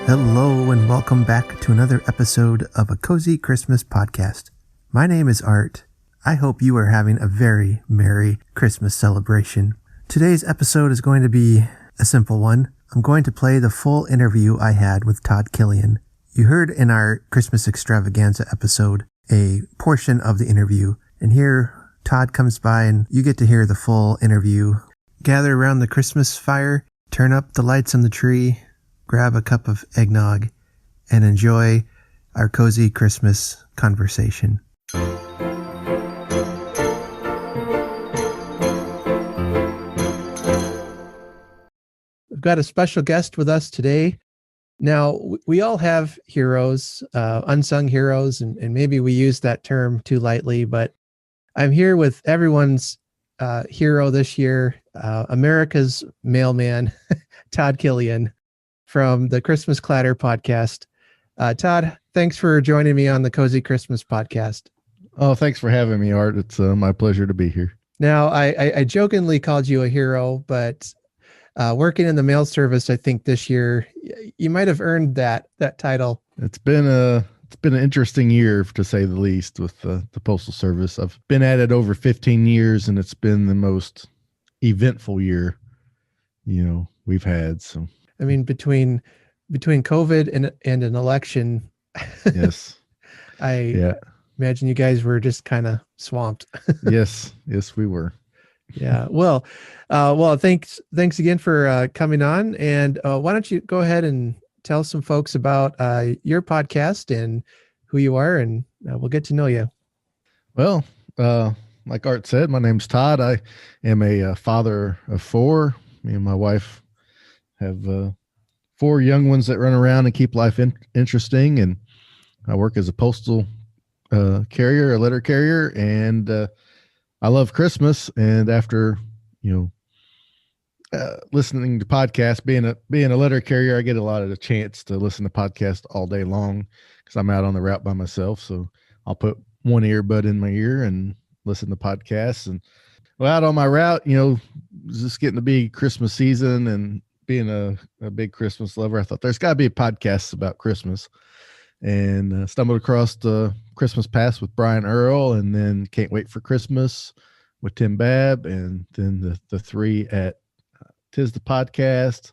Hello and welcome back to another episode of a Cozy Christmas podcast. My name is Art. I hope you are having a very Merry Christmas celebration. Today's episode is going to be a simple one. I'm going to play the full interview I had with Todd Killian. You heard in our Christmas Extravaganza episode a portion of the interview, and here Todd comes by and you get to hear the full interview. Gather around the Christmas fire, turn up the lights on the tree, grab a cup of eggnog, and enjoy our cozy Christmas conversation. We've got a special guest with us today. Now, we all have heroes, unsung heroes, and maybe we use that term too lightly, but I'm here with everyone's hero this year, America's mailman, Todd Killian, from the Christmas Clatter podcast. Todd, thanks for joining me on the Cozy Christmas podcast. Oh, thanks for having me, Art. It's my pleasure to be here. Now, I jokingly called you a hero, but working in the mail service, I think this year you might have earned that title. It's been an interesting year, to say the least, with the Postal Service. I've been at it over 15 years, and it's been the most eventful year, we've had. So, I mean, between COVID and an election, yes, I imagine you guys were just kind of swamped. yes, we were. Yeah. Well, thanks again for coming on. And why don't you go ahead and tell some folks about your podcast and who you are, and we'll get to know you. Well, like Art said, my name's Todd. I am a father of four. Me and my wife have 4 young ones that run around and keep life interesting. And I work as a postal carrier, a letter carrier, and I love Christmas. And after, listening to podcasts, being a letter carrier, I get a lot of the chance to listen to podcasts all day long because I'm out on the route by myself. So I'll put one earbud in my ear and listen to podcasts. And out on my route, just getting to be Christmas season and being a big Christmas lover, I thought there's got to be podcasts about Christmas, and stumbled across the Christmas Past with Brian Earl, and then Can't Wait for Christmas with Tim Babb, and then the 3 at Tis the Podcast.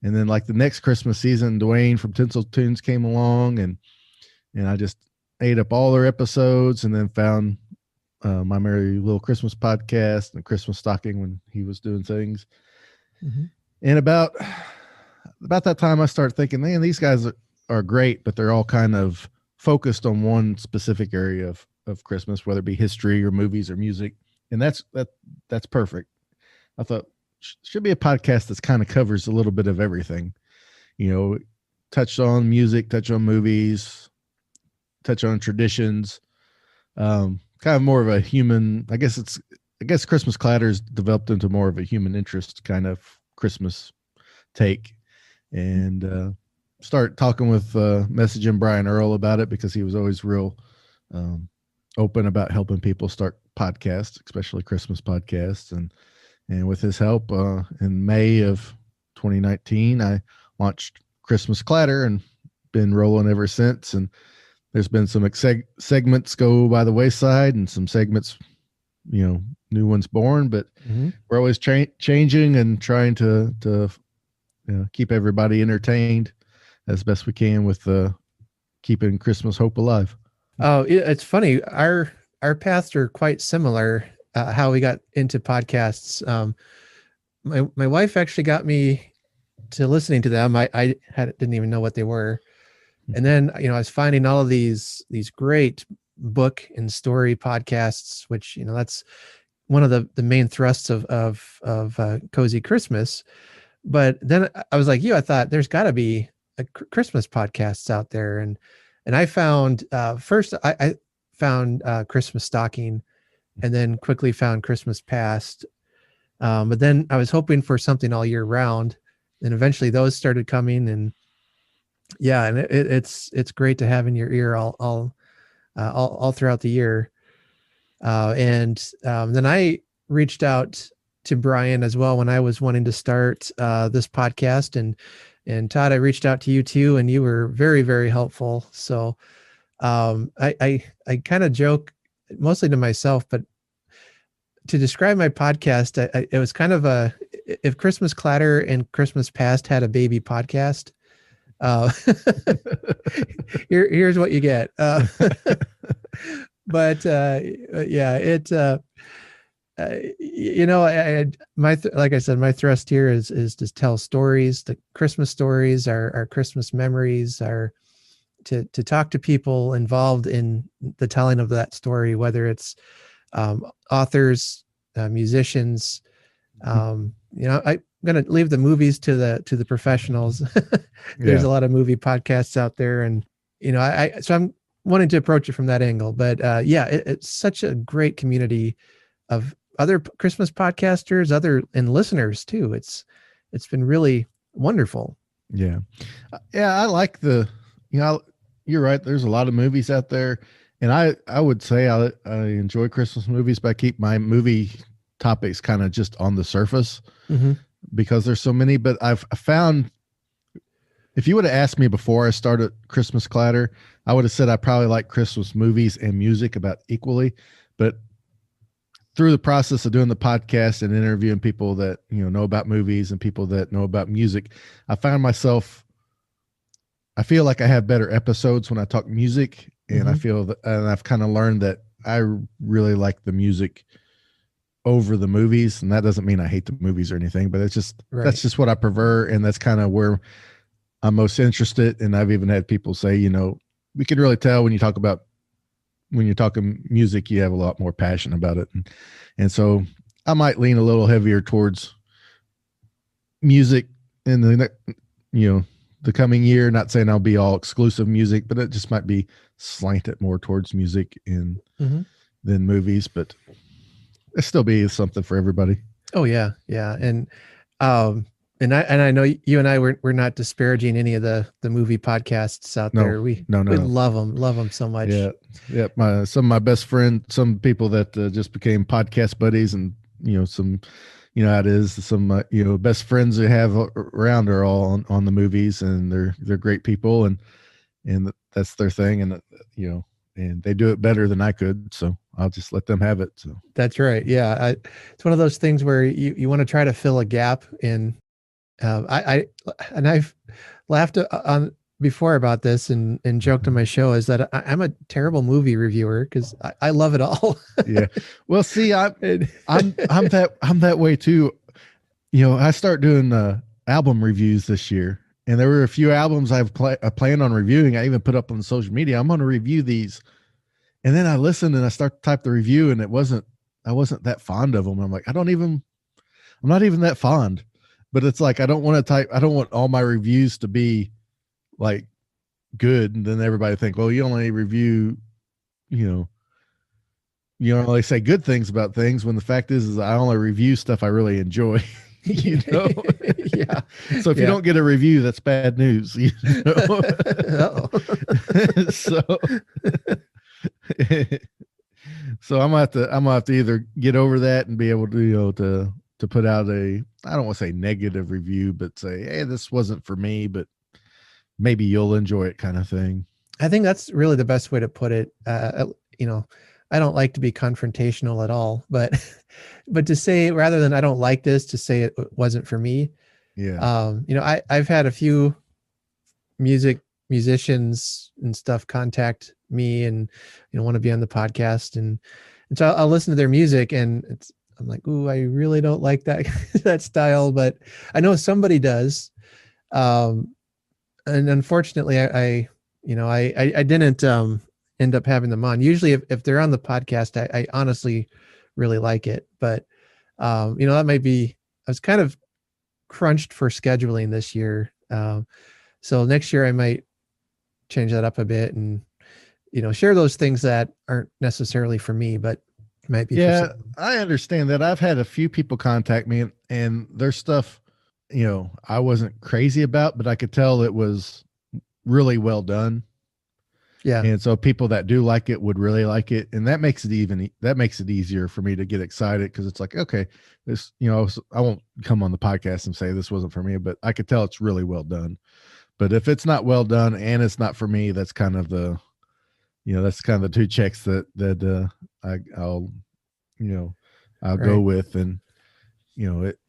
And then like the next Christmas season, Dwayne from Tinsel Tunes came along, and I just ate up all their episodes, and then found My Merry Little Christmas podcast and Christmas Stocking when he was doing things. Mm-hmm. And about that time, I started thinking, man, these guys are great, but they're all kind of focused on one specific area of Christmas, whether it be history or movies or music. And that's perfect. I thought should be a podcast that's kind of covers a little bit of everything, touch on music, touch on movies, touch on traditions, kind of more of a human, I guess Christmas Clatter's developed into more of a human interest kind of Christmas take, and start talking with messaging Brian Earl about it, because he was always real open about helping people start podcasts, especially Christmas podcasts. And with his help, in May of 2019, I launched Christmas Clatter and been rolling ever since. And there's been some segments go by the wayside, and some segments, new ones born, but we're always changing and trying to keep everybody entertained as best we can with keeping Christmas hope alive. Oh, it's funny. Our paths are quite similar. How we got into podcasts. My wife actually got me to listening to them. I didn't even know what they were. And then, I was finding all of these great book and story podcasts, which, that's one of the main thrusts of Cozy Christmas. But then I was like I thought there's got to be a Christmas podcasts out there. And I found, first I found Christmas Stocking, and then quickly found Christmas Past. But then I was hoping for something all year round, and eventually those started coming. And and it's great to have in your ear all throughout the year. And then I reached out to Brian as well when I was wanting to start this podcast, and And Todd, I reached out to you too, and you were very, very helpful. So I kind of joke mostly to myself, but to describe my podcast, it was kind of if Christmas Clatter and Christmas Past had a baby podcast. Uh, here's what you get. But yeah, like I said, my thrust here is to tell stories, the Christmas stories, our Christmas memories, to talk to people involved in the telling of that story, whether it's authors, musicians. I'm going to leave the movies to the professionals. There's a lot of movie podcasts out there, and so I'm wanting to approach it from that angle. But it's such a great community of other Christmas podcasters, and listeners too. It's been really wonderful. Yeah. I like you're right. There's a lot of movies out there, and I would say I enjoy Christmas movies, but I keep my movie topics kind of just on the surface because there's so many. But I've found, if you would have asked me before I started Christmas Clatter, I would have said I probably like Christmas movies and music about equally. But through the process of doing the podcast and interviewing people that know about movies and people that know about music, I found myself, I feel like I have better episodes when I talk music, and I feel that, and I've kind of learned that I really like the music over the movies. And that doesn't mean I hate the movies or anything, but it's just, that's just what I prefer. And that's kind of where I'm most interested. And I've even had people say, we can really tell when you're talking music, you have a lot more passion about it. And so I might lean a little heavier towards music in the coming year. Not saying I'll be all exclusive music, but it just might be slanted more towards music than movies, but it still be something for everybody. Oh yeah. Yeah. And I know you and I we're not disparaging any of the movie podcasts out there. We love them so much. Yeah. Some of my best friends, some people that just became podcast buddies, and some, how it is, some best friends we have around are all on the movies, and they're great people, and that's their thing, and and they do it better than I could, so I'll just let them have it. So that's right. Yeah, it's one of those things where you want to try to fill a gap in. I've laughed on before about this and joked on my show is that I'm a terrible movie reviewer because I love it all. Yeah. Well, see, I'm that way too. I start doing album reviews this year, and there were a few albums I planned on reviewing. I even put up on social media, I'm going to review these. And then I listened and I start to type the review, and I wasn't that fond of them. I'm like, I'm not even that fond, but it's like, I don't want all my reviews to be like good. And then everybody think, well, you only review, you only say good things about things, when the fact is I only review stuff I really enjoy. Yeah. So if you don't get a review, that's bad news. So I'm gonna have to either get over that and be able to to put out I don't want to say negative review, but say, hey, this wasn't for me, but maybe you'll enjoy it, kind of thing. I think that's really the best way to put it. I don't like to be confrontational at all, but to say, rather than I don't like this, to say it wasn't for me. Yeah. I've had a few musicians and stuff contact me and want to be on the podcast, and so I'll listen to their music, and I'm like, ooh, I really don't like that that style, but I know somebody does. And unfortunately, I didn't end up having them on. Usually if they're on the podcast, I honestly really like it, but that might be, I was kind of crunched for scheduling this year. So next year I might change that up a bit and, share those things that aren't necessarily for me, but might be. Yeah, I understand that. I've had a few people contact me, and their stuff, I wasn't crazy about, but I could tell it was really well done. Yeah. And so people that do like it would really like it. And that makes it easier for me to get excited, because it's like, okay, this, I won't come on the podcast and say this wasn't for me, but I could tell it's really well done. But if it's not well done and it's not for me, that's kind of the, that's kind of the two checks that I'll, I'll go Right. with. And,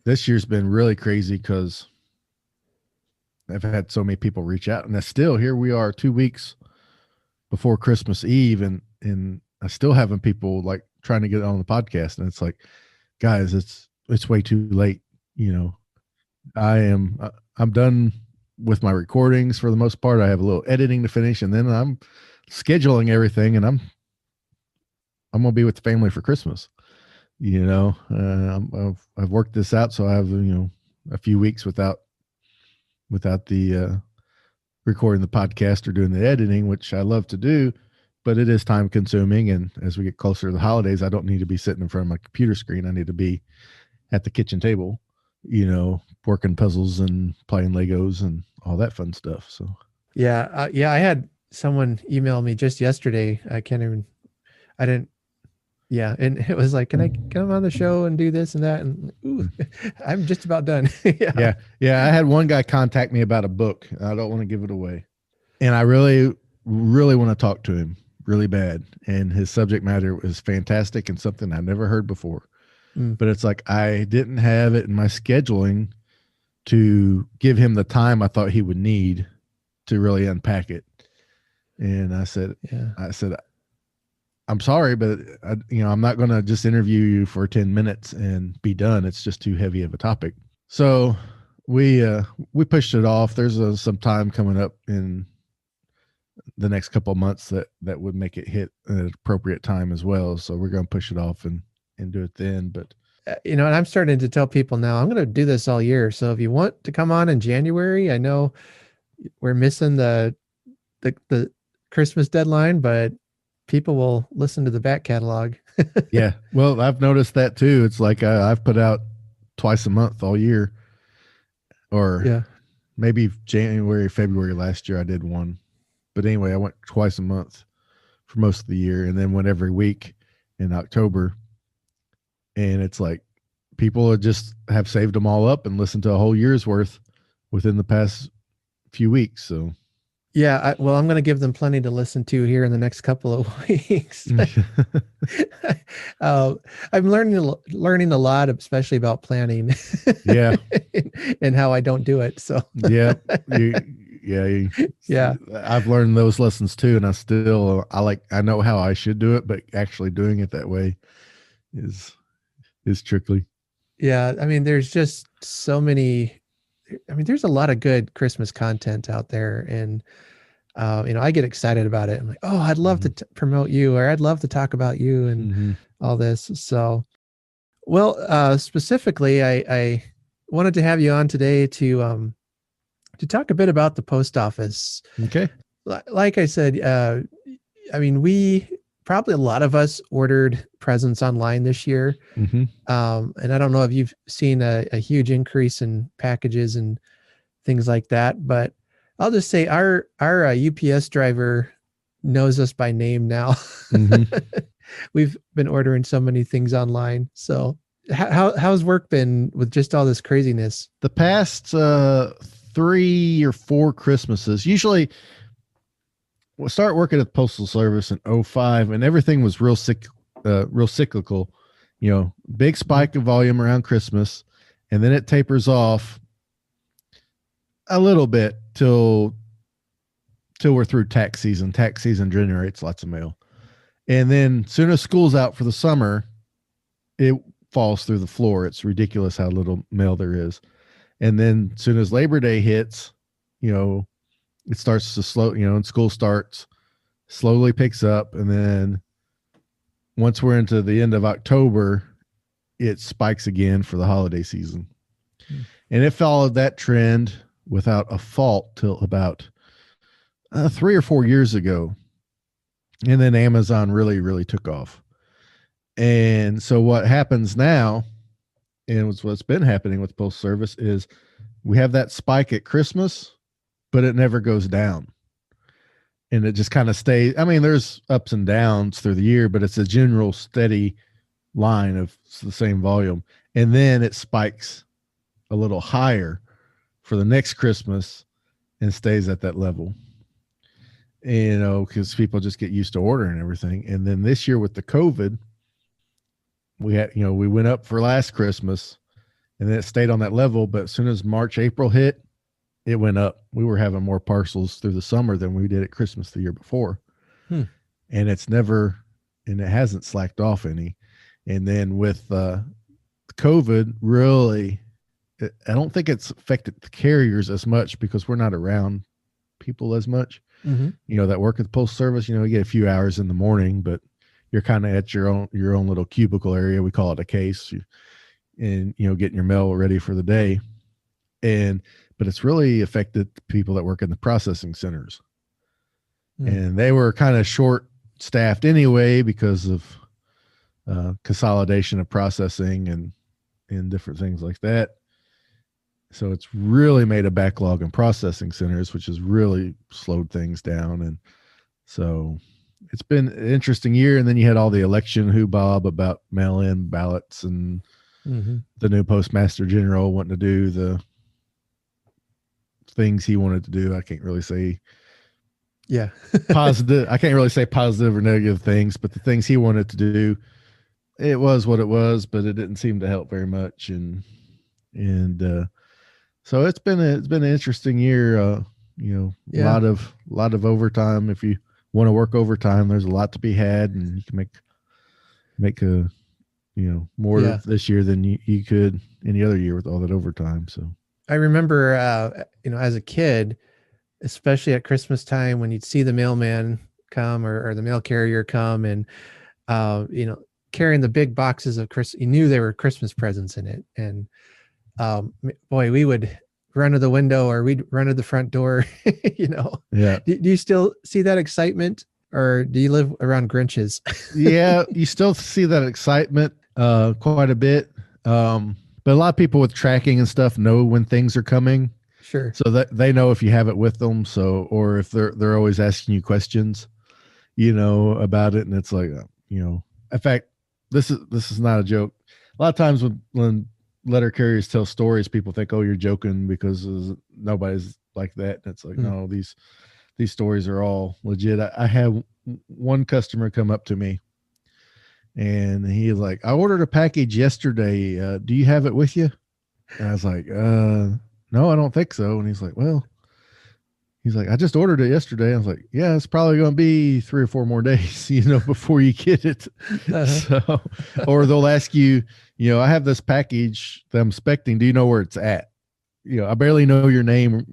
this year's been really crazy because I've had so many people reach out, and still here we are 2 weeks before Christmas Eve, and I still having people like trying to get on the podcast, and it's like, guys, it's way too late. I'm done with my recordings for the most part. I have a little editing to finish, and then I'm scheduling everything, and I'm gonna be with the family for Christmas. I've worked this out, so I have a few weeks without the recording the podcast or doing the editing, which I love to do, but it is time consuming. And as we get closer to the holidays, I don't need to be sitting in front of my computer screen. I need to be at the kitchen table, working puzzles and playing Legos and all that fun stuff. So Yeah. I had someone email me just yesterday. I didn't. Yeah. And it was like, can I come on the show and do this and that? And ooh, I'm just about done. Yeah. Yeah. I had one guy contact me about a book. I don't want to give it away. And I really, really want to talk to him really bad. And his subject matter was fantastic and something I never heard before. But it's like, I didn't have it in my scheduling to give him the time I thought he would need to really unpack it. And I said, I'm sorry, but I'm not going to just interview you for 10 minutes and be done. It's just too heavy of a topic. So we pushed it off. There's some time coming up in the next couple of months that would make it hit at an appropriate time as well. So we're going to push it off and do it then. But and I'm starting to tell people now, I'm going to do this all year. So if you want to come on in January, I know we're missing the Christmas deadline, but people will listen to the back catalog. Yeah. Well, I've noticed that too. It's like I've put out twice a month all year, or maybe January, February last year I did one. But anyway, I went twice a month for most of the year, and then went every week in October. And it's like people just have saved them all up and listened to a whole year's worth within the past few weeks. So yeah, I'm going to give them plenty to listen to here in the next couple of weeks. I'm learning a lot, especially about planning. Yeah. And how I don't do it. So yeah. I've learned those lessons too. And I know how I should do it, but actually doing it that way is tricky. Yeah. I mean, there's just so many, there's a lot of good Christmas content out there, and I get excited about it. I'm like, oh, I'd love to promote you, or I'd love to talk about you and all this. So, well, specifically, I wanted to have you on today to talk a bit about the post office. Okay. Like I said, we probably, a lot of us ordered presents online this year. And I don't know if you've seen a huge increase in packages and things like that, but I'll just say our UPS driver knows us by name now. We've been ordering so many things online. So how's work been with just all this craziness? The past 3 or 4 Christmases, usually we'll start working at the Postal Service in 2005, and everything was real cyclical, big spike of volume around Christmas, and then it tapers off a little bit till we're through tax season. Tax season generates lots of mail. And then soon as school's out for the summer, it falls through the floor. It's ridiculous how little mail there is. And then soon as Labor Day hits, it starts to slow, and school starts, slowly picks up. And then once we're into the end of October, it spikes again for the holiday season. And it followed that trend without a fault till about 3 or 4 years ago. And then Amazon really, really took off. And so what happens now, and what's been happening with the Postal Service, is we have that spike at Christmas, but it never goes down. and it just kind of stays. I mean, there's ups and downs through the year, but it's a general steady line of the same volume. And then it spikes a little higher for the next Christmas and stays at that level, because people just get used to ordering everything. And then this year with the COVID, we went up for last Christmas and then it stayed on that level. But as soon as March, April hit, it went up. We were having more parcels through the summer than we did at Christmas the year before. And it hasn't slacked off any. And then with COVID, really, I don't think it's affected the carriers as much because we're not around people as much, that work at the postal service. You get a few hours in the morning, but you're kind of at your own little cubicle area. We call it a case, and getting your mail ready for the day. But it's really affected the people that work in the processing centers. And they were kind of short staffed anyway because of consolidation of processing and different things like that. So it's really made a backlog in processing centers, which has really slowed things down. And so it's been an interesting year. And then you had all the election hubbub about mail-in ballots and the new postmaster general wanting to do the things he wanted to do. I can't really say positive. I can't really say positive or negative things, but the things he wanted to do, it was what it was, but it didn't seem to help very much. And so it's been an interesting year. A lot of overtime. If you want to work overtime, there's a lot to be had, and you can make more this year than you could any other year with all that overtime. So I remember, as a kid, especially at Christmas time, when you'd see the mailman come or the mail carrier come and, carrying the big boxes of you knew there were Christmas presents in it. And, boy, we would run to the window or we'd run to the front door, Yeah. Do you still see that excitement, or do you live around Grinches? Yeah, you still see that excitement quite a bit. But a lot of people with tracking and stuff know when things are coming. Sure. So that they know if you have it with them. So, or if they're always asking you questions, about it. And it's like, in fact, this is not a joke. A lot of times when letter carriers tell stories, people think, oh, you're joking because nobody's like that. And it's like, no, these stories are all legit. I had one customer come up to me and he was like, I ordered a package yesterday. Do you have it with you? And I was like, no, I don't think so. And he's like, I just ordered it yesterday. I was like, yeah, it's probably going to be 3 or 4 more days, before you get it. So, or they'll ask you, I have this package that I'm expecting. Do you know where it's at? I barely know your name.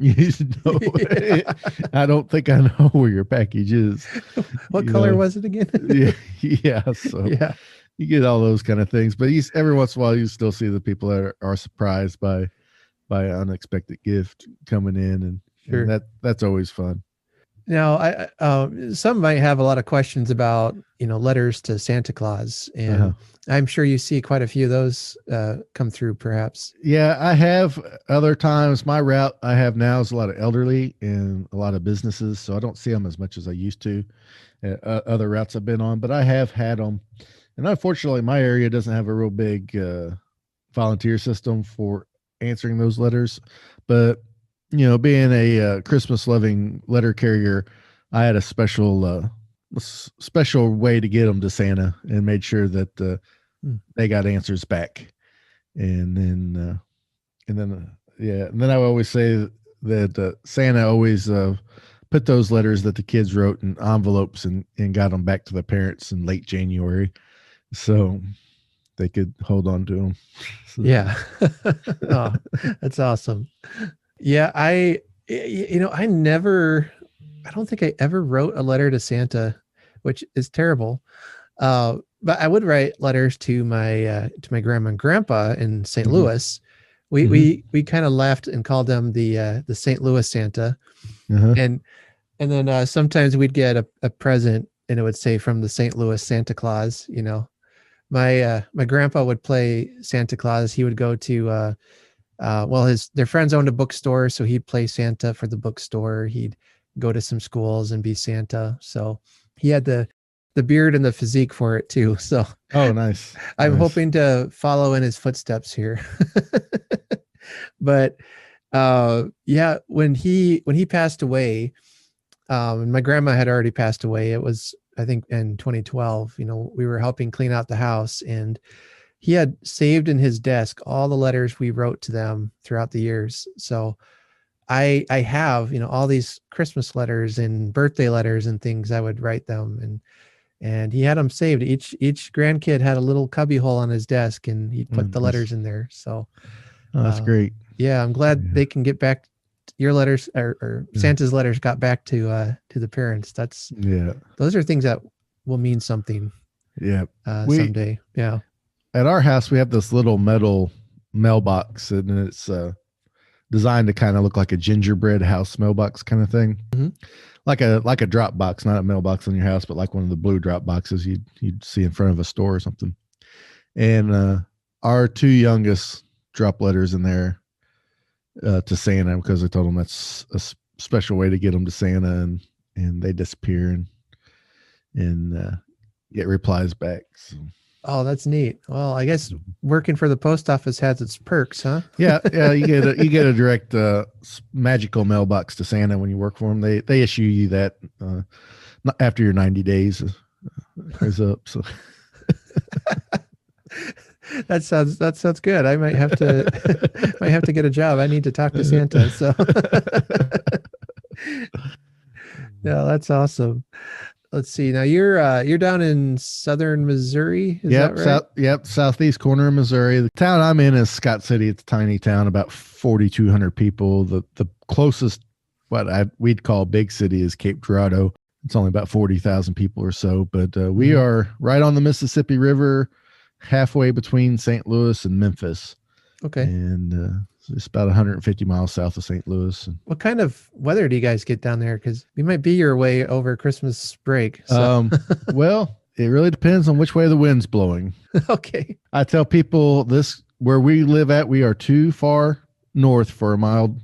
I don't think I know where your package is. What color was it again? Yeah. So you get all those kind of things, but every once in a while you still see the people that are surprised by an unexpected gift coming in, and that's always fun. Now, some might have a lot of questions about, letters to Santa Claus, and I'm sure you see quite a few of those come through, perhaps. Yeah, I have other times. My route I have now is a lot of elderly and a lot of businesses, so I don't see them as much as I used to. Other routes I've been on, but I have had them. And unfortunately, my area doesn't have a real big volunteer system for answering those letters. But being a Christmas loving letter carrier, I had a special way to get them to Santa and made sure that they got answers back. And then I always say that Santa always put those letters that the kids wrote in envelopes and got them back to the parents in late January, so they could hold on to them. So. Yeah. Oh, that's awesome. Yeah. I don't think I ever wrote a letter to Santa, which is terrible. But I would write letters to my grandma and grandpa in St. Louis. We kind of laughed and called them the St. Louis Santa. And then sometimes we'd get a present and it would say from the St. Louis Santa Claus. My grandpa would play Santa Claus. He would go to their friends owned a bookstore, so he'd play Santa for the bookstore. He'd go to some schools and be Santa. So he had the beard and the physique for it too. So Oh, nice. I'm Nice. hoping to follow in his footsteps here. But yeah, when he passed away, and my grandma had already passed away. It was, I think, in 2012. We were helping clean out the house, and he had saved in his desk all the letters we wrote to them throughout the years. So I have, all these Christmas letters and birthday letters and things I would write them, and he had them saved. Each grandkid had a little cubby hole on his desk, and he'd put the letters in there. So that's great. Yeah, I'm glad they can get back. Your letters or Santa's letters got back to the parents. Those are things that will mean something. Yeah. Someday. Yeah. At our house, we have this little metal mailbox, and it's designed to kind of look like a gingerbread house mailbox kind of thing. Mm-hmm. Like a drop box, not a mailbox in your house, but like one of the blue drop boxes you'd see in front of a store or something. And our two youngest drop letters in there to Santa, because I told them that's a special way to get them to Santa, and they disappear and get replies back. So. Oh, that's neat. Well, I guess working for the post office has its perks, huh? Yeah. You get a direct magical mailbox to Santa when you work for them. They issue you that after your 90 days is up. So that sounds good. I might have to get a job. I need to talk to Santa. So yeah, that's awesome. Let's see. Now you're down in southern Missouri. Is that right? Southeast corner of Missouri. The town I'm in is Scott City. It's a tiny town, about 4,200 people. The closest we'd call big city is Cape Girardeau. It's only about 40,000 people or so, but we are right on the Mississippi River, halfway between St. Louis and Memphis. Okay. And it's about 150 miles south of St. Louis. What kind of weather do you guys get down there? Because we might be your way over Christmas break. So. Well, it really depends on which way the wind's blowing. Okay. I tell people where we live at, we are too far north for a mild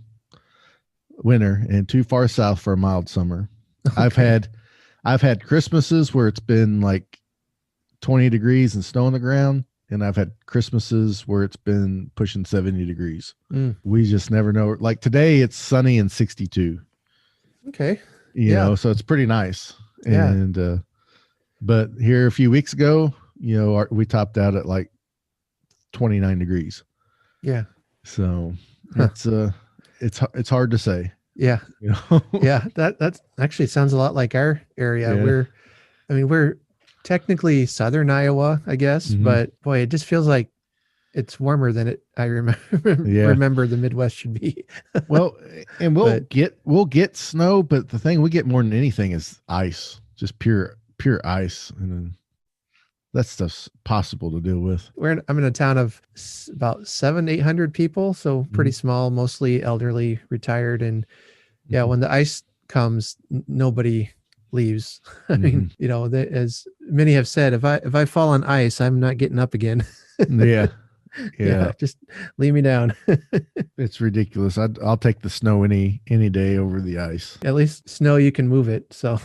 winter and too far south for a mild summer. Okay. I've had Christmases where it's been like 20 degrees and snow on the ground. And I've had Christmases where it's been pushing 70 degrees. We just never know. Like today, it's sunny and 62. Okay. You know, so it's pretty nice. Yeah. And, but here a few weeks ago, we topped out at like 29 degrees. Yeah. So it's hard to say. Yeah. Yeah. That actually sounds a lot like our area. Yeah. We're technically southern Iowa, I guess, but boy, it just feels like it's warmer than I remember the Midwest should be. Well, and we'll get snow, but the thing we get more than anything is ice, just pure ice, and then that stuff's possible to deal with. I'm in a town of about 700-800 people, so pretty small, mostly elderly, retired, and when the ice comes, nobody leaves. I mean, as many have said, if I fall on ice, I'm not getting up again. Yeah. Just leave me down. It's ridiculous. I'll take the snow any day over the ice. At least snow, you can move it. So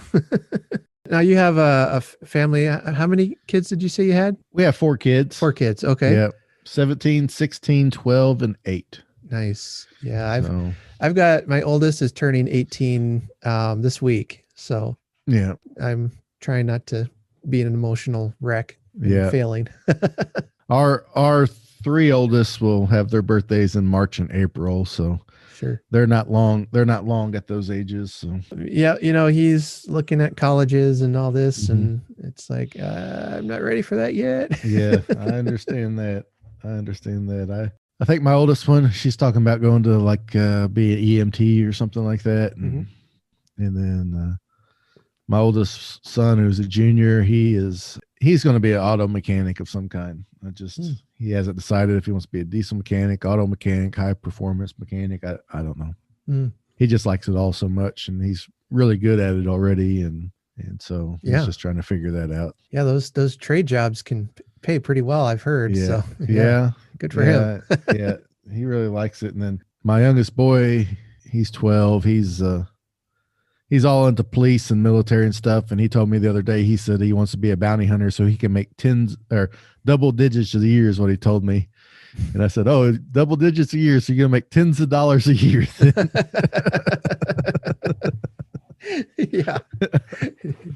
now you have a family. How many kids did you say you had? We have 4 kids. 4 kids. Okay. Yeah. 17, 16, 12, and 8. Nice. Yeah. I've got, my oldest is turning 18 this week. So yeah, I'm trying not to be an emotional wreck. Failing. Our 3 oldest will have their birthdays in March and April, so sure, they're not long at those ages. So yeah, he's looking at colleges and all this, and it's like I'm not ready for that yet. Yeah, I understand that. I think my oldest one, she's talking about going to like be an EMT or something like that, and then my oldest son, who's a junior, he's going to be an auto mechanic of some kind. He hasn't decided if he wants to be a diesel mechanic, auto mechanic, high performance mechanic. I don't know. He just likes it all so much, and he's really good at it already. And so he's just trying to figure that out. Yeah. Those trade jobs can pay pretty well, I've heard. Yeah. So yeah. Good for him. Yeah. He really likes it. And then my youngest boy, he's 12. he's all into police and military and stuff. And he told me the other day, he said he wants to be a bounty hunter so he can make tens or double digits a year is what he told me. And I said, oh, double digits a year. So you're going to make tens of dollars a year. Yeah.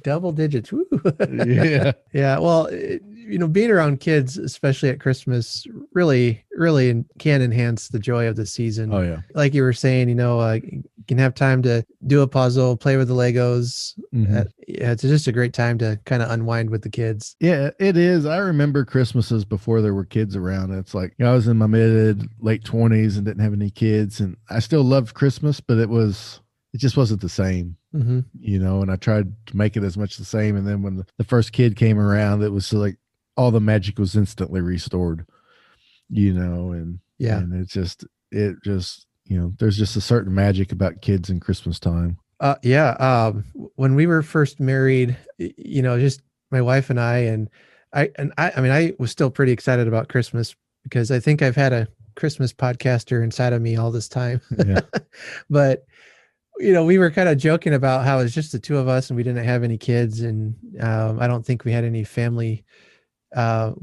Double digits. Woo. Yeah. Yeah. Well, being around kids, especially at Christmas, really, really can enhance the joy of the season. Oh, yeah. Like you were saying, you can have time to do a puzzle, play with the Legos. Mm-hmm. Yeah, it's just a great time to kind of unwind with the kids. Yeah, it is. I remember Christmases before there were kids around. It's like I was in my late 20s and didn't have any kids. And I still loved Christmas, but it just wasn't the same. Mm-hmm. And I tried to make it as much the same. And then when the first kid came around, it was like all the magic was instantly restored, and yeah, and it just, there's just a certain magic about kids in Christmas time. Yeah. When we were first married, just my wife and I was still pretty excited about Christmas because I think I've had a Christmas podcaster inside of me all this time. Yeah. But we were kind of joking about how it's just the two of us and we didn't have any kids. And I don't think we had any family. I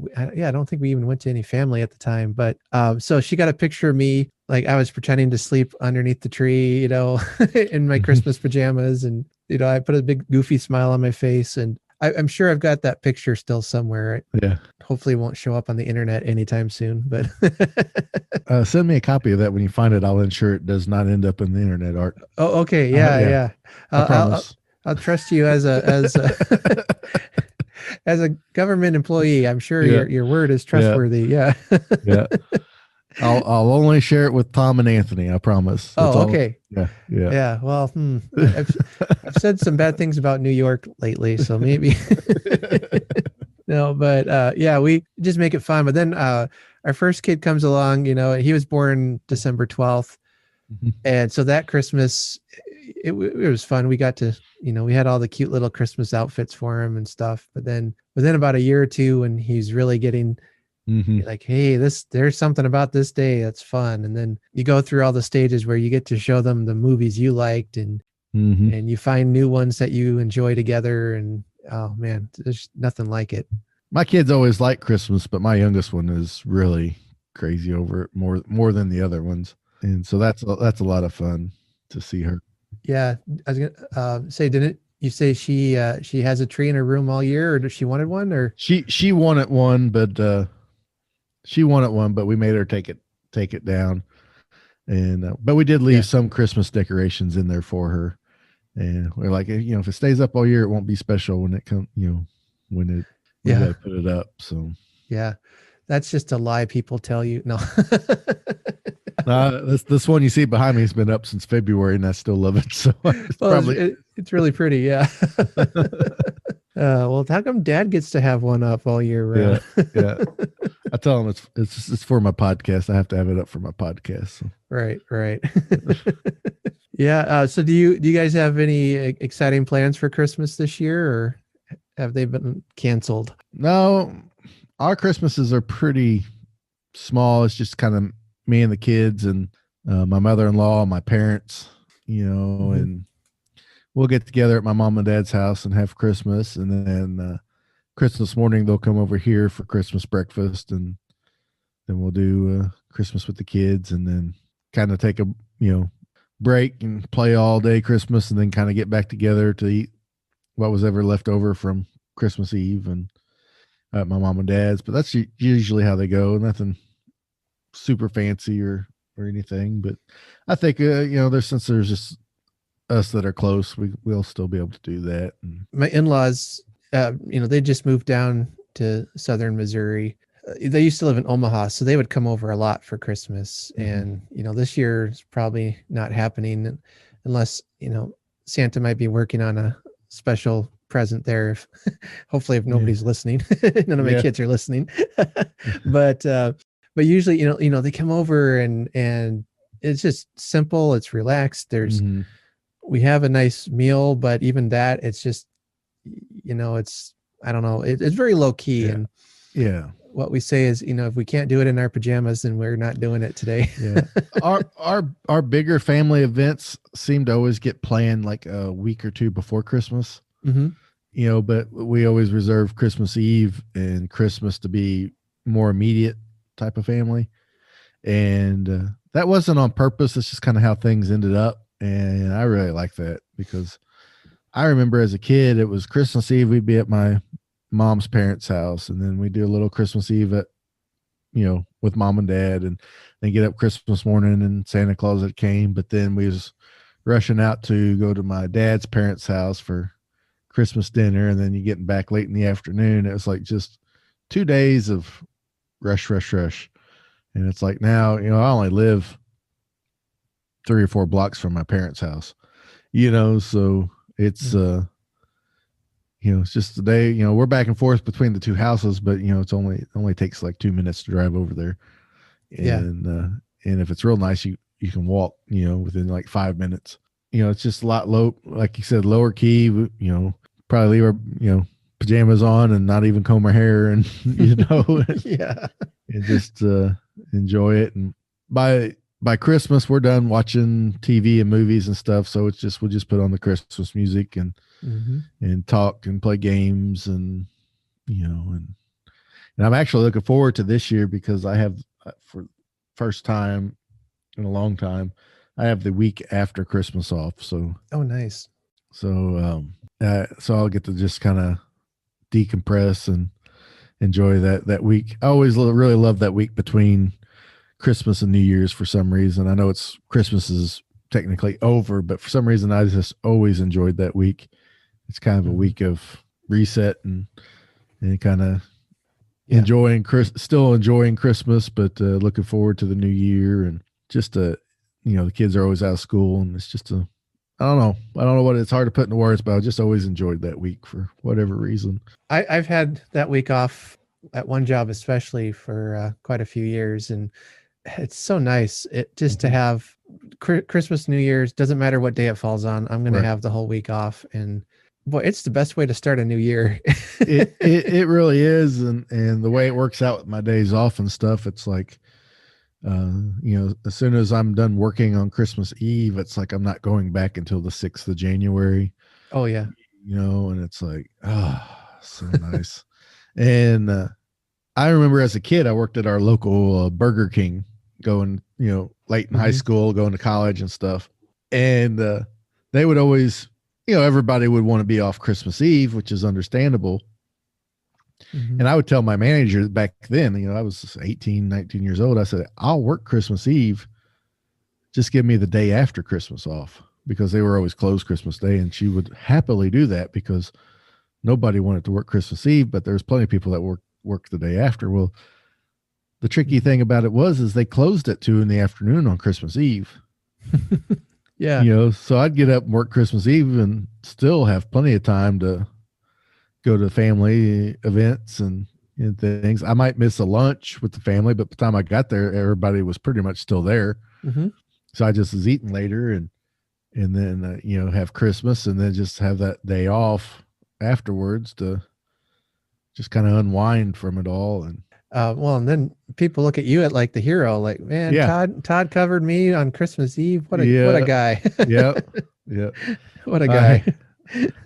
don't think we even went to any family at the time. But so she got a picture of me, like I was pretending to sleep underneath the tree, in my Christmas pajamas. And, I put a big goofy smile on my face. And I'm sure I've got that picture still somewhere. Yeah. Hopefully it won't show up on the internet anytime soon, but send me a copy of that when you find it. I'll ensure it does not end up in the internet, Art. Oh, okay. Yeah. I promise. I'll trust you as a as a government employee. I'm sure your word is trustworthy. Yeah. Yeah. I'll only share it with Tom and Anthony. I promise. That's okay. Yeah. Well, I've said some bad things about New York lately, so maybe. No, but we just make it fun. But then our first kid comes along. He was born December 12th, mm-hmm. And so that Christmas, it was fun. We got to, we had all the cute little Christmas outfits for him and stuff. But then within about a year or two, when he's really getting mm-hmm. like, hey, there's something about this day that's fun. And then you go through all the stages where you get to show them the movies you liked and mm-hmm. and you find new ones that you enjoy together. And oh man, there's nothing like it. My kids always like Christmas, but my youngest one is really crazy over it more than the other ones. And so that's a lot of fun to see her. Yeah. I was gonna say, didn't you say she has a tree in her room all year, or does she wanted one? Or she wanted one, but we made her take it down. And but we did leave some Christmas decorations in there for her. And we're like, if it stays up all year, it won't be special when it comes, when we gotta put it up. So yeah, that's just a lie people tell you. No. This one you see behind me has been up since February, and I still love it. So it's really pretty. Yeah. Well, how come Dad gets to have one up all year round? Yeah. I tell him it's for my podcast. I have to have it up for my podcast. So. Right. Yeah. So do you guys have any exciting plans for Christmas this year, or have they been canceled? No, our Christmases are pretty small. It's just kind of me and the kids and my mother-in-law, my parents, mm-hmm. and we'll get together at my mom and dad's house and have Christmas. And then Christmas morning, they'll come over here for Christmas breakfast, and then we'll do Christmas with the kids, and then kind of take a, break and play all day Christmas, and then kind of get back together to eat what was ever left over from Christmas Eve and at my mom and dad's. But that's usually how they go. Nothing super fancy or anything. But I think, since there's just us that are close, we'll still be able to do that. And my in-laws, they just moved down to southern Missouri. They used to live in Omaha, so they would come over a lot for Christmas. Mm-hmm. And, this year is probably not happening unless, Santa might be working on a special present there. Hopefully if nobody's listening, none of my kids are listening, but usually, they come over and it's just simple. It's relaxed. Mm-hmm. We have a nice meal, but even that, it's just, it's, I don't know. It's very low key. Yeah. And what we say is, if we can't do it in our pajamas, then we're not doing it today. Yeah. Our bigger family events seem to always get planned like a week or two before Christmas. Mm-hmm. But we always reserve Christmas Eve and Christmas to be more immediate type of family. And that wasn't on purpose. It's just kind of how things ended up. And I really like that because I remember as a kid, it was Christmas Eve. We'd be at my mom's parents' house, and then we do a little Christmas Eve at, with mom and dad, and then get up Christmas morning and Santa Claus had came. But then we was rushing out to go to my dad's parents' house for Christmas dinner, and then you getting back late in the afternoon. It was like just 2 days of rush. And it's like now, I only live 3 or 4 blocks from my parents' house, so it's, it's just the day, we're back and forth between the 2 houses, but it only takes like 2 minutes to drive over there. And if it's real nice, you can walk, within like 5 minutes. It's just a lot low, like you said, lower key, probably leave our, pajamas on and not even comb our hair and, Yeah. and just enjoy it. And by Christmas, we're done watching TV and movies and stuff. So we'll just put on the Christmas music and talk and play games and I'm actually looking forward to this year because I have for first time in a long time, I have the week after Christmas off. So, oh, nice. So I'll get to just kind of decompress and enjoy that week. I always really love that week between Christmas and New Year's for some reason. I know Christmas is technically over, but for some reason I just always enjoyed that week. It's kind of a week of reset and kind of still enjoying Christmas, but looking forward to the new year. And just the kids are always out of school, and it's just I don't know what it's hard to put into words, but I just always enjoyed that week for whatever reason. I've had that week off at one job, especially for quite a few years. And it's so nice to have Christmas, New Year's, doesn't matter what day it falls on. I'm going to have the whole week off, and boy, it's the best way to start a new year. it really is. And the way it works out with my days off and stuff, it's like, as soon as I'm done working on Christmas Eve, it's like I'm not going back until the 6th of January. Oh yeah. And it's like, so nice. And I remember as a kid, I worked at our local Burger King, going, late in high school, going to college and stuff. And they would always, everybody would want to be off Christmas Eve, which is understandable. And I would tell my manager back then, I was 18, 19 years old. I said, I'll work Christmas Eve. Just give me the day after Christmas off, because they were always closed Christmas Day. And she would happily do that because nobody wanted to work Christmas Eve, but there's plenty of people that work the day after. Well, the tricky thing about it is they closed at 2 p.m. on Christmas Eve. Yeah. So I'd get up and work Christmas Eve and still have plenty of time to go to family events and things. I might miss a lunch with the family, but by the time I got there, everybody was pretty much still there. So I just was eating later and then, have Christmas and then just have that day off afterwards to just kind of unwind from it all. And and then people look at you at like the hero, like, man, Todd covered me on Christmas Eve. What a guy. Yeah. What a guy.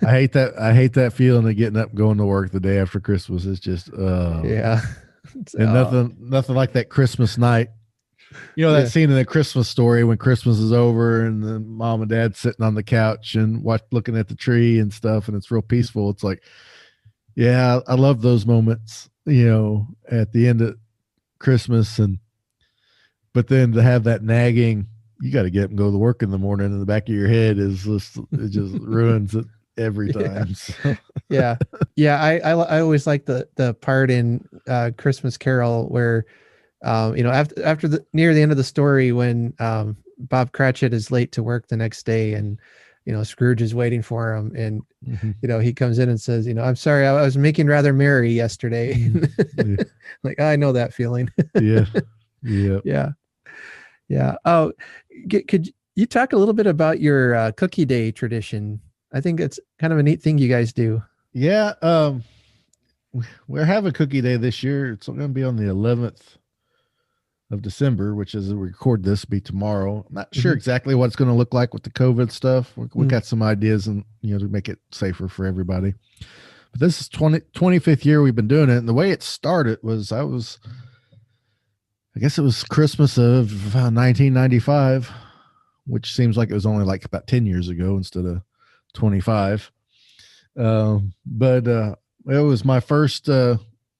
I hate that feeling of getting up and going to work the day after Christmas. It's just, yeah. And nothing like that Christmas night. That scene in The Christmas Story when Christmas is over and then mom and dad sitting on the couch and looking at the tree and stuff, and it's real peaceful. It's like, yeah, I love those moments, at the end of Christmas. But then to have that nagging, you got to get up and go to work in the morning in the back of your head it just ruins it every time. Yeah. I always like the part in Christmas Carol where, after near the end of the story, when Bob Cratchit is late to work the next day and, Scrooge is waiting for him. And, he comes in and says, I'm sorry, I was making rather merry yesterday. Like, I know that feeling. Yeah. Yeah. Oh, could you talk a little bit about your cookie day tradition? I think it's kind of a neat thing you guys do. Yeah. we're having cookie day this year. It's going to be on the 11th of December, which is, we record this, be tomorrow. I'm not sure Mhm. exactly what it's going to look like with the COVID stuff. We Mm. got some ideas, and to make it safer for everybody. But this is 25th year we've been doing it. And the way it started was, I guess it was Christmas of 1995, which seems like it was only like about 10 years ago instead of 25. But it was my first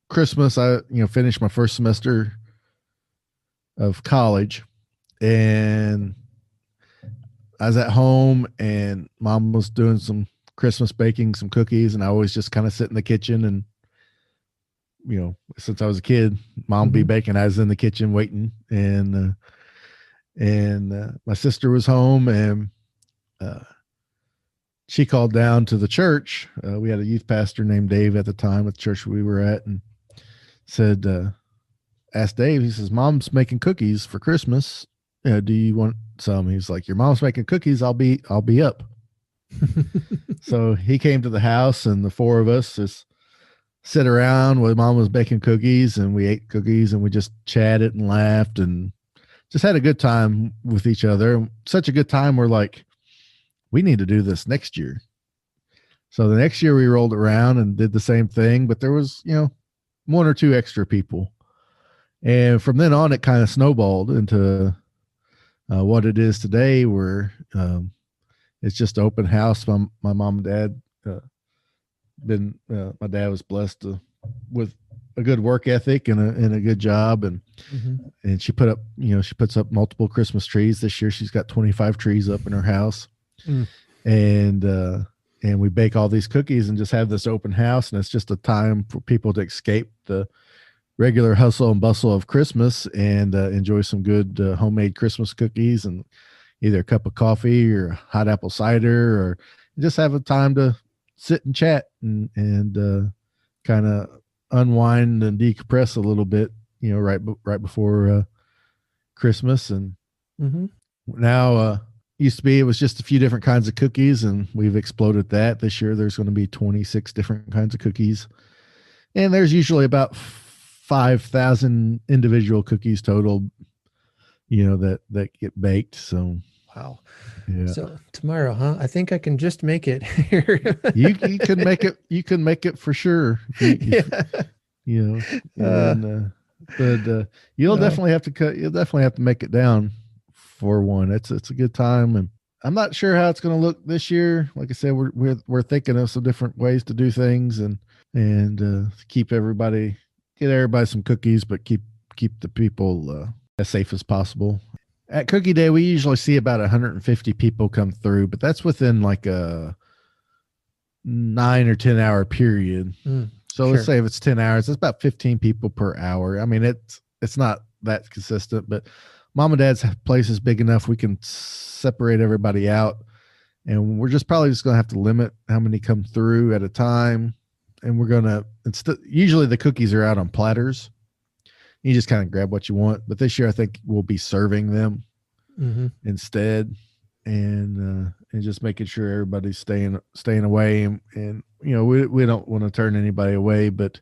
Christmas. I finished my first semester of college, and I was at home, and mom was doing some Christmas baking, some cookies, and I always just kind of sit in the kitchen. And since I was a kid, mom would be Mhm. baking. I was in the kitchen waiting, and my sister was home, and uh, she called down to the church. We had a youth pastor named Dave at the time at the church we were at, and said, asked Dave, he says, "Mom's making cookies for Christmas. Do you want some?" He's like, "Your mom's making cookies. I'll be up." So he came to the house, and the four of us just sit around while mom was baking cookies, and we ate cookies, and we just chatted and laughed and just had a good time with each other. Such a good time. We're like, we need to do this next year. So the next year we rolled around and did the same thing, but there was, one or two extra people. And from then on, it kind of snowballed into what it is today, where it's just open house. My mom and dad my dad was blessed with a good work ethic and a good job, and Mhm. she puts up multiple Christmas trees. This year she's got 25 trees up in her house. Mm. And we bake all these cookies and just have this open house, and it's just a time for people to escape the regular hustle and bustle of Christmas and enjoy some good homemade Christmas cookies and either a cup of coffee or hot apple cider, or just have a time to sit and chat and kind of unwind and decompress a little bit, right before Christmas. And Mhm. now, used to be, it was just a few different kinds of cookies, and we've exploded that. This year there's going to be 26 different kinds of cookies, and there's usually about 5,000 individual cookies total, that get baked. So Wow. yeah, So tomorrow, huh? I think I can just make it here. you can make it. You can make it for sure. If Yeah. you know, Uh, and but you'll no. definitely have to cut. You'll definitely have to make it down for one. It's a good time, and I'm not sure how it's going to look this year. Like I said, we're thinking of some different ways to do things, and get everybody some cookies, but keep the people as safe as possible. At Cookie Day, we usually see about 150 people come through, but that's within like a 9 or 10 hour period. Mm, So let's sure. say if it's 10 hours, it's about 15 people per hour. I mean, it's not that consistent, but mom and dad's place is big enough we can separate everybody out, and we're probably just going to have to limit how many come through at a time. And we're going to usually the cookies are out on platters. You just kind of grab what you want, but this year I think we'll be serving them Mm-hmm. instead, and just making sure everybody's staying away, and we don't want to turn anybody away, but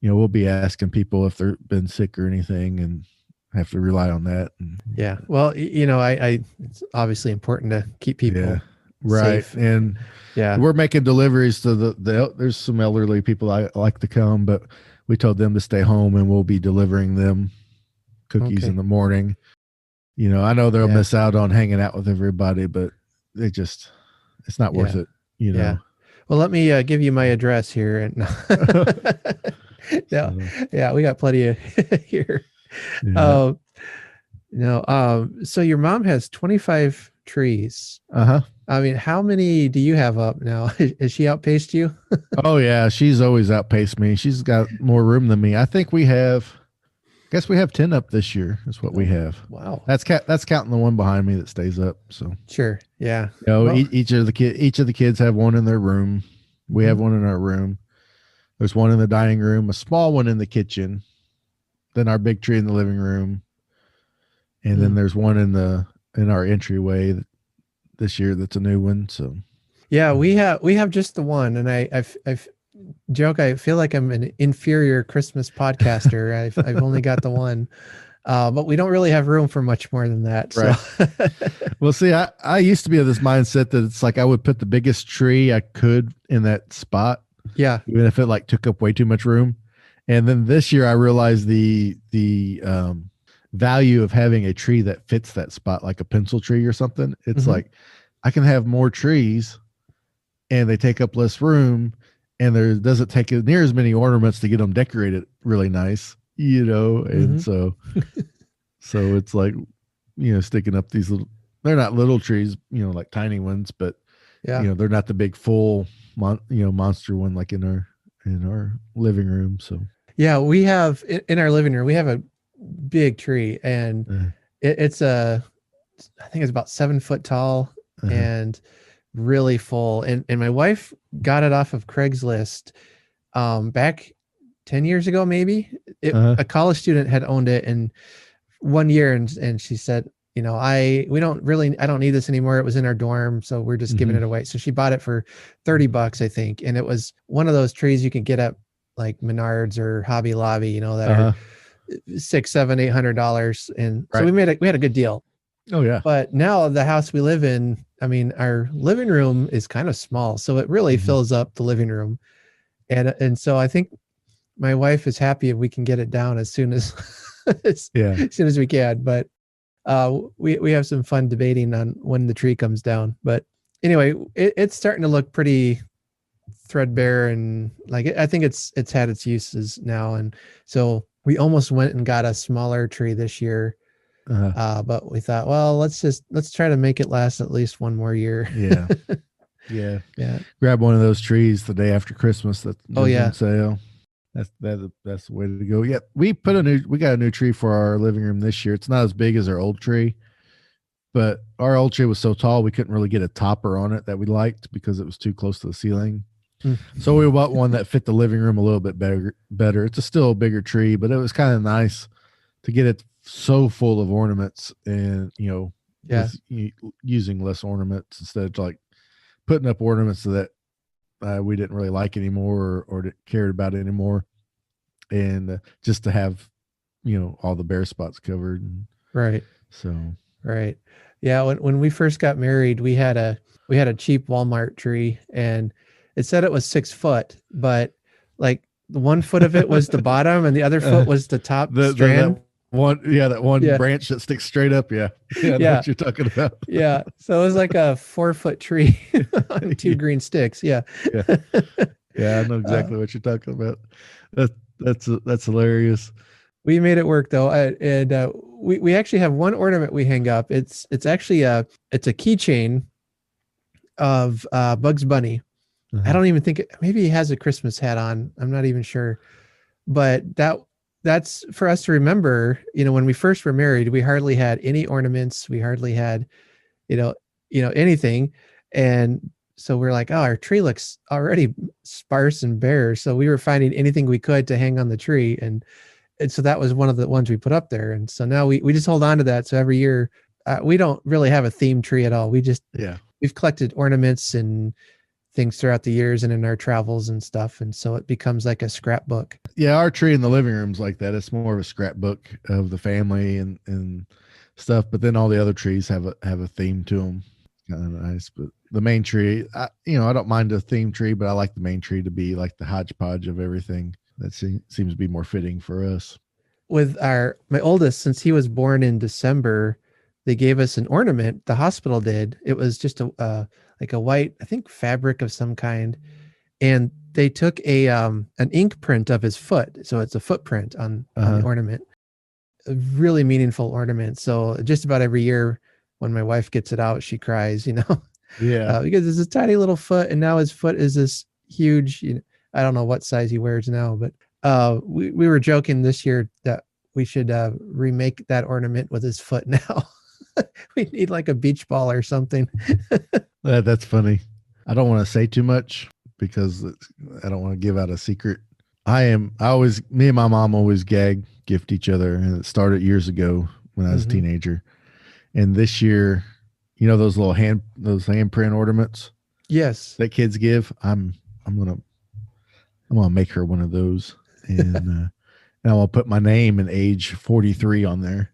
we'll be asking people if they've been sick or anything, and have to rely on that. And Yeah. Well, it's obviously important to keep yeah, people right. safe. And Yeah. we're making deliveries to there's some elderly people I like to come, but we told them to stay home, and we'll be delivering them cookies in Okay. the morning. I know they'll Yeah. miss out on hanging out with everybody, but it's not worth Yeah. it, Yeah. Well, let me give you my address here. And yeah, So, yeah, we got plenty of here. yeah. Um, no, so your mom has 25 trees. Uh-huh. I mean, how many do you have up now? Has she outpaced you? Oh yeah, she's always outpaced me. She's got more room than me. I think guess we have 10 up this year. That's what we Oh, have. wow. That's counting the one behind me that stays up. So, Sure. Yeah. Well, each of the kids have one in their room. We mhm. have one in our room. There's one in the dining room, a small one in the kitchen, then our big tree in the living room, and then Mm. there's one in our entryway this year that's a new one. So Yeah, we have just the one, and I've joke. I feel like I'm an inferior Christmas podcaster. I've only got the one, but we don't really have room for much more than that. So, Right. Well, see, I used to be of this mindset that it's like I would put the biggest tree I could in that spot, yeah. even if it like took up way too much room. And then this year I realized the value of having a tree that fits that spot, like a pencil tree or something. It's like I can have more trees and they take up less room, and there doesn't take near as many ornaments to get them decorated really nice, and so it's like, sticking up these little, they're not little trees, like tiny ones, but Yeah. they're not the big full monster one like in our living room. So Yeah, we have in our living room, we have a big tree, and it's I think it's about 7 foot tall and really full. And my wife got it off of Craigslist back 10 years ago, maybe. A college student had owned it in 1 year, and she said, I don't need this anymore. It was in our dorm, so we're just giving it away. So she bought it for $30, I think, and it was one of those trees you can get at like Menards or Hobby Lobby, that are $600, $700, $800, and so we had a good deal. Oh yeah. But now the house we live in, I mean, our living room is kind of small, so it really fills up the living room, and so I think my wife is happy if we can get it down as soon as as soon as we can. But we have some fun debating on when the tree comes down. But anyway, it's starting to look pretty threadbare, and like I think it's had its uses now, and so we almost went and got a smaller tree this year. But we thought, well, let's try to make it last at least one more year. Yeah. Grab one of those trees the day after Christmas that's on sale. That's the way to go. Yeah, we got a new tree for our living room this year. It's not as big as our old tree, but our old tree was so tall we couldn't really get a topper on it that we liked because it was too close to the ceiling. So we bought one that fit the living room a little bit better. It's still a bigger tree, but it was kind of nice to get it so full of ornaments, and using less ornaments instead of like putting up ornaments that we didn't really like anymore or cared about anymore, and just to have all the bare spots covered. Right. So yeah, when we first got married, we had a cheap Walmart tree, and it said it was 6 foot, but like the 1 foot of it was the bottom and the other foot was the top strand. That one branch that sticks straight up. I know what you're talking about. So it was like a 4-foot tree on 2 green sticks. I know exactly what you're talking about. That's hilarious. We made it work though, and we actually have one ornament we hang up. It's actually a keychain of Bugs Bunny. I don't even think maybe he has a Christmas hat on. I'm not even sure, but that's for us to remember. When we first were married, we hardly had any ornaments. We hardly had, anything, and so we're like, oh, our tree looks already sparse and bare. So we were finding anything we could to hang on the tree, and so that was one of the ones we put up there. And so now we just hold on to that. So every year, we don't really have a themed tree at all. We just we've collected ornaments and things throughout the years and in our travels and stuff, and so it becomes like a scrapbook. Our tree in the living room's like that. It's more of a scrapbook of the family and stuff, but then all the other trees have a theme to them. Kind of nice. But the main tree, I don't mind a theme tree, but I like the main tree to be like the hodgepodge of everything. That seems to be more fitting for us. With my oldest, since he was born in December, they gave us an ornament. The hospital did. It was just like a white, I think, fabric of some kind, and they took an ink print of his foot, so it's a footprint on the ornament. A really meaningful ornament. So just about every year when my wife gets it out, she cries, because it's a tiny little foot, and now his foot is this huge. I don't know what size he wears now, but we were joking this year that we should remake that ornament with his foot now. We need like a beach ball or something. That's funny. I don't want to say too much because I don't want to give out a secret. Me and my mom always gift each other, and it started years ago when I was a teenager. And this year, those little handprint ornaments. Yes. That kids give. I'm I'm gonna make her one of those, and I'm gonna put my name and age 43 on there.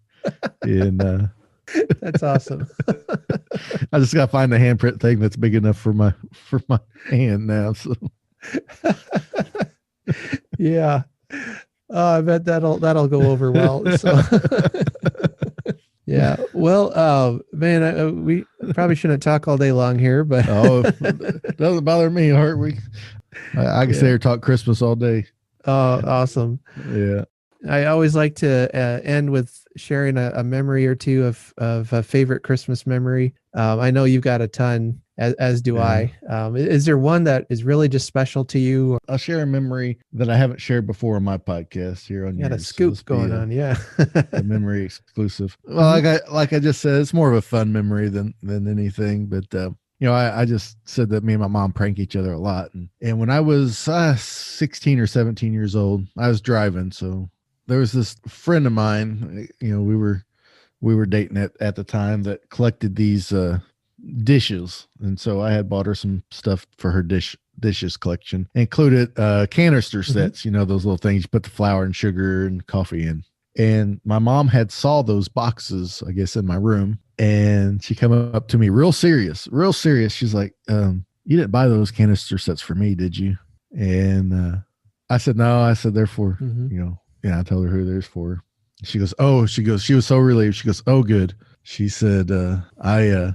And That's awesome. I just gotta find a handprint thing that's big enough for my hand now. So Yeah. Oh, I bet that'll go over well. So yeah. Well, man, we probably shouldn't talk all day long here, but doesn't bother me. Heart week. I can sit here and talk Christmas all day. Oh, awesome. Yeah. I always like to end with sharing a memory or two of a favorite Christmas memory. I know you've got a ton, as do I. Is there one that is really just special to you? I'll share a memory that I haven't shared before on my podcast here on You got a yours. scoop going on, yeah. A memory exclusive. Well, like I just said, it's more of a fun memory than anything. But I just said that me and my mom prank each other a lot. And when I was 16 or 17 years old, I was driving. So there was this friend of mine, we were dating at the time, that collected these dishes. And so I had bought her some stuff for her dishes collection, included canister sets, those little things you put the flour and sugar and coffee in. And my mom had saw those boxes, I guess, in my room. And she come up to me real serious. She's like, you didn't buy those canister sets for me, did you? And I said, no. I said, therefore, I told her who there's for. She goes, she was so relieved. She goes, oh, good. She said, I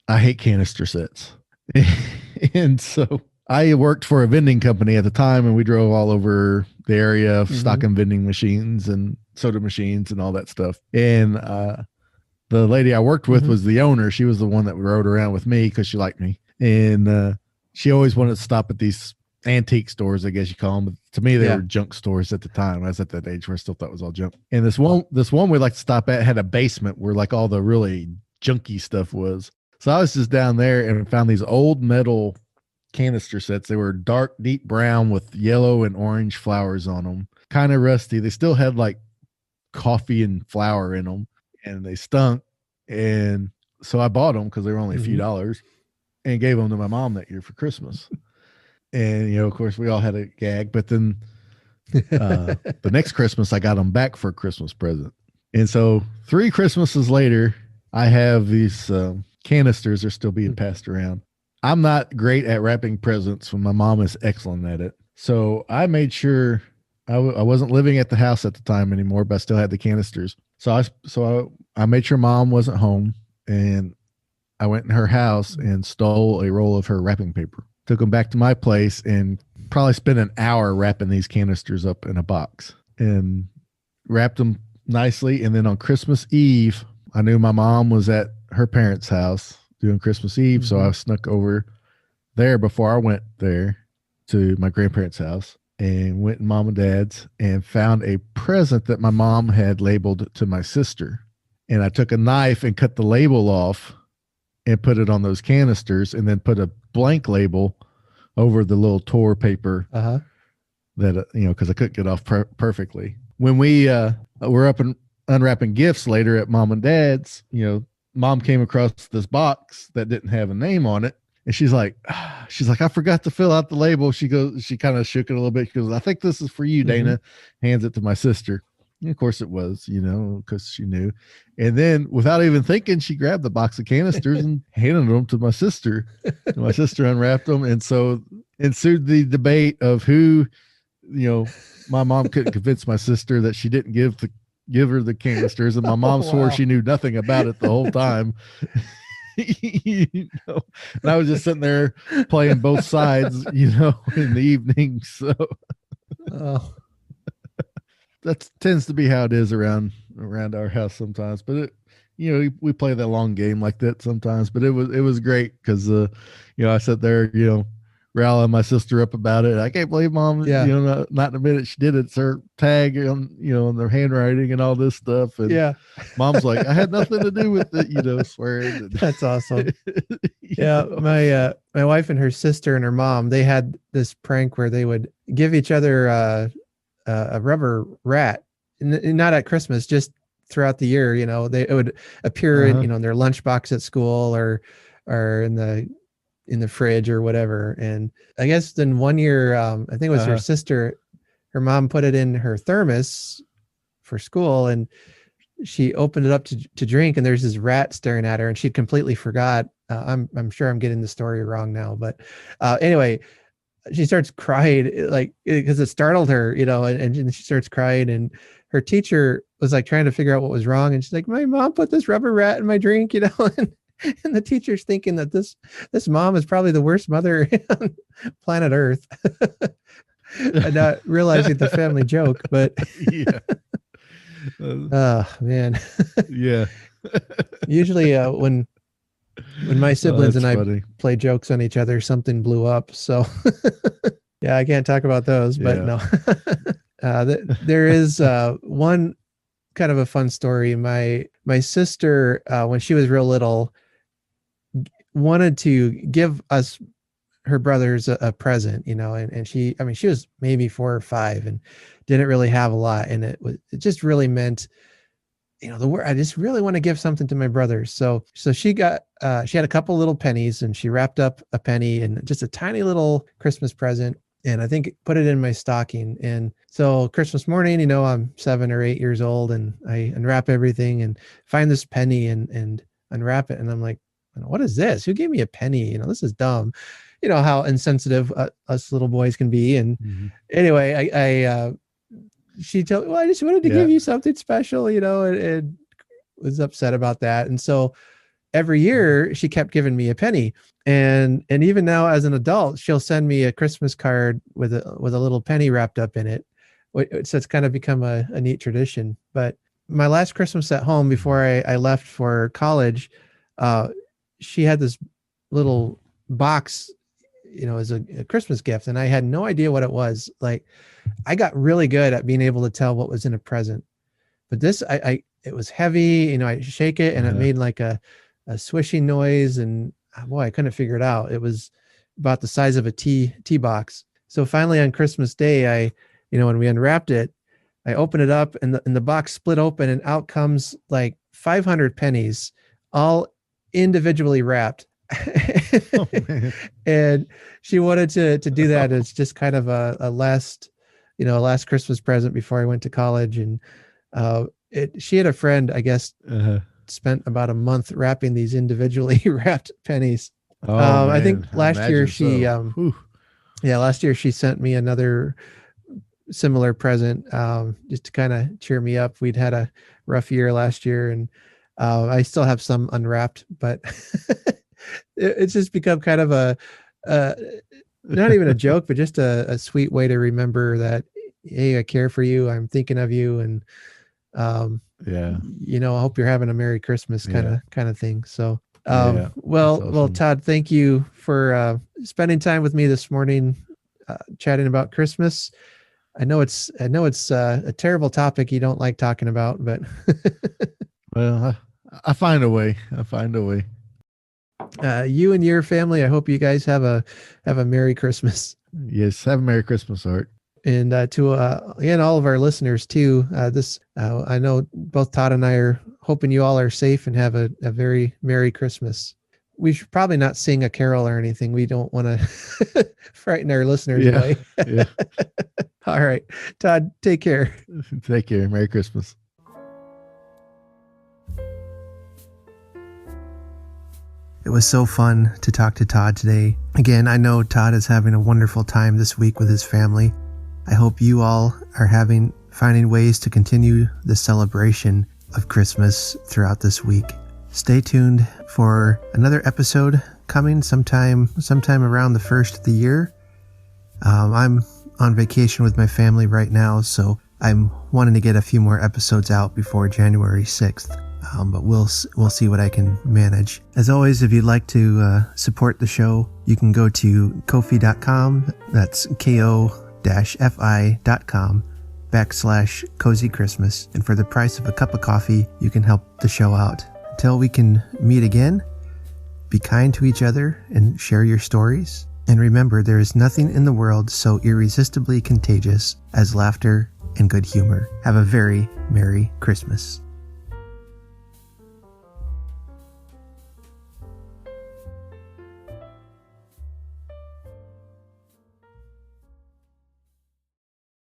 hate canister sets. And so I worked for a vending company at the time, and we drove all over the area stocking vending machines and soda machines and all that stuff. And the lady I worked with was the owner. She was the one that rode around with me because she liked me. And she always wanted to stop at these antique stores, I guess you call them. But to me, they were junk stores at the time. I was at that age where I still thought it was all junk. And this one we like to stop at had a basement where like all the really junky stuff was. So I was just down there and found these old metal canister sets. They were dark, deep brown with yellow and orange flowers on them. Kind of rusty. They still had like coffee and flour in them, and they stunk. And so I bought them because they were only a few dollars, and gave them to my mom that year for Christmas. And, of course, we all had a gag. But then the next Christmas, I got them back for a Christmas present. And so 3 Christmases later, I have these canisters are still being passed around. I'm not great at wrapping presents when my mom is excellent at it. So I made sure I wasn't living at the house at the time anymore, but I still had the canisters. So I made sure mom wasn't home, and I went in her house and stole a roll of her wrapping paper. Took them back to my place and probably spent an hour wrapping these canisters up in a box and wrapped them nicely. And then on Christmas Eve, I knew my mom was at her parents' house doing Christmas Eve. So I snuck over there before I went there to my grandparents' house and went in mom and dad's and found a present that my mom had labeled to my sister. And I took a knife and cut the label off and put it on those canisters, and then put a blank label over the little tour paper that, because I couldn't get off perfectly. When we were up and unwrapping gifts later at mom and dad's, mom came across this box that didn't have a name on it. And she's like, I forgot to fill out the label. She kind of shook it a little bit. She goes, I think this is for you, Dana. Hands it to my sister. And of course it was, because she knew. And then without even thinking, she grabbed the box of canisters and handed them to my sister. And my sister unwrapped them. And so ensued the debate of who, my mom couldn't convince my sister that she didn't give her the canisters. And my mom swore she knew nothing about it the whole time. And I was just sitting there playing both sides, in the evening. So that tends to be how it is around our house sometimes. But we play that long game like that sometimes. But it was great because I sat there, rallying my sister up about it. I can't believe mom, not in a minute she did it. It's her tag on, on their handwriting and all this stuff. And mom's like, I had nothing to do with it, swearing. That's awesome. Yeah. My wife and her sister and her mom, they had this prank where they would give each other a rubber rat, not at Christmas, just throughout the year. It would appear in, in their lunchbox at school or in the in the fridge or whatever. And I guess then one year, I think it was her sister, her mom put it in her thermos for school, and she opened it up to drink, and there's this rat staring at her, and she'd completely forgot. I'm sure I'm getting the story wrong now, but anyway, she starts crying, like, because it startled her, and she starts crying, and her teacher was like trying to figure out what was wrong. And she's like, my mom put this rubber rat in my drink, and the teacher's thinking that this mom is probably the worst mother on planet Earth. And not realizing the family joke, but yeah. Oh man. Yeah. Usually when my siblings and I funny. play jokes on each other, something blew up. So yeah, I can't talk about those, but no. There is one kind of a fun story. My sister, when she was real little, wanted to give us, her brothers, a present, and she was maybe 4 or 5 and didn't really have a lot. And it just really meant, the word, I just really want to give something to my brothers. So she got, she had a couple little pennies, and she wrapped up a penny in just a tiny little Christmas present. And I think put it in my stocking. And so Christmas morning, I'm 7 or 8 years old, and I unwrap everything and find this penny and unwrap it. And I'm like, what is this? Who gave me a penny? This is dumb. How insensitive us little boys can be. And anyway, she told me, well, I just wanted to give you something special, and was upset about that. And so every year she kept giving me a penny. And even now as an adult, she'll send me a Christmas card with a little penny wrapped up in it. So it's kind of become a neat tradition. But my last Christmas at home before I left for college, she had this little box, as a Christmas gift. And I had no idea what it was. Like, I got really good at being able to tell what was in a present, but this, it was heavy, I shake it and it made like a swishing noise, and boy, I couldn't figure it out. It was about the size of a tea box. So finally on Christmas Day, when we unwrapped it, I opened it up, and the box split open, and out comes like 500 pennies, all individually wrapped. Oh, and she wanted to do that as just kind of a last Christmas present before I went to college. And she had a friend, I guess, spent about a month wrapping these individually wrapped pennies. I think last year she sent me another similar present, just to kind of cheer me up. We'd had a rough year last year, and I still have some unwrapped, but it's just become kind of a not even a joke, but just a sweet way to remember that, hey, I care for you, I'm thinking of you, and I hope you're having a Merry Christmas kind of thing. So well, awesome. Todd, thank you for spending time with me this morning, chatting about Christmas. I know it's a terrible topic you don't like talking about, but well, I find a way. You and your family, I hope you guys have a Merry Christmas. Yes, have a Merry Christmas, Art. And to again, all of our listeners too. I know both Todd and I are hoping you all are safe and have a very Merry Christmas. We should probably not sing a carol or anything. We don't want to frighten our listeners away. Yeah. All right, Todd, take care. Take care. Merry Christmas. It was so fun to talk to Todd today. Again, I know Todd is having a wonderful time this week with his family. I hope you all are finding ways to continue the celebration of Christmas throughout this week. Stay tuned for another episode coming sometime around the first of the year. I'm on vacation with my family right now, so I'm wanting to get a few more episodes out before January 6th. But we'll see what I can manage. As always, if you'd like to support the show, you can go to ko-fi.com. That's ko-fi.com/Cozy Christmas. And for the price of a cup of coffee, you can help the show out. Until we can meet again, be kind to each other and share your stories. And remember, there is nothing in the world so irresistibly contagious as laughter and good humor. Have a very Merry Christmas.